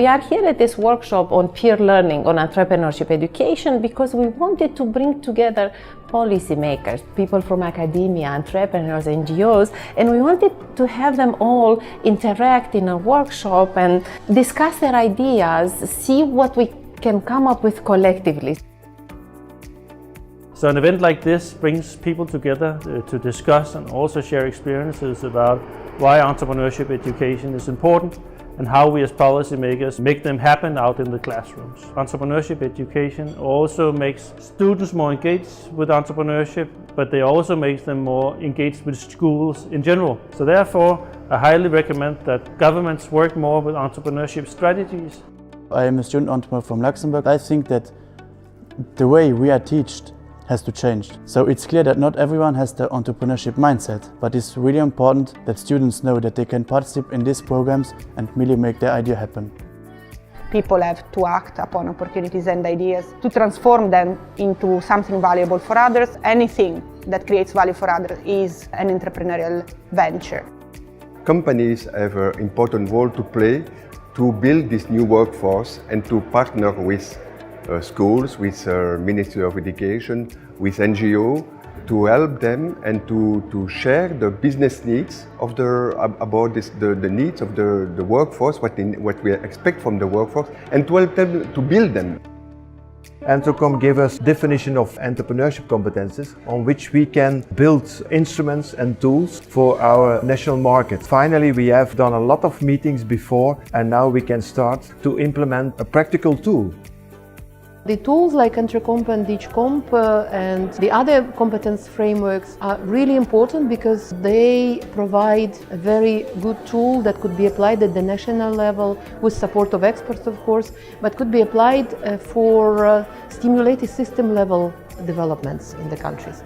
We are here at this workshop on peer learning, on entrepreneurship education, because we wanted to bring together policymakers, people from academia, entrepreneurs, NGOs, and we wanted to have them all interact in a workshop and discuss their ideas, see what we can come up with collectively. So an event like this brings people together to discuss and also share experiences about why entrepreneurship education is important and how we as policymakers make them happen out in the classrooms. Entrepreneurship education also makes students more engaged with entrepreneurship, but they also make them more engaged with schools in general. So therefore, I highly recommend that governments work more with entrepreneurship strategies. I am a student entrepreneur from Luxembourg. I think that the way we are taught has to change. So it's clear that not everyone has the entrepreneurship mindset, but it's really important that students know that they can participate in these programs and really make their idea happen. People have to act upon opportunities and ideas to transform them into something valuable for others. Anything that creates value for others is an entrepreneurial venture. Companies have an important role to play to build this new workforce and to partner with schools, with Ministry of Education, with NGO, to help them and to share the business needs of the needs of the workforce, what we expect from the workforce, and to help them to build them. Entrecom gave us definition of entrepreneurship competences on which we can build instruments and tools for our national market. Finally, we have done a lot of meetings before and now we can start to implement a practical tool. The tools like Entrecomp and DigComp and the other competence frameworks are really important because they provide a very good tool that could be applied at the national level with support of experts, of course, but could be applied for stimulating system level developments in the countries.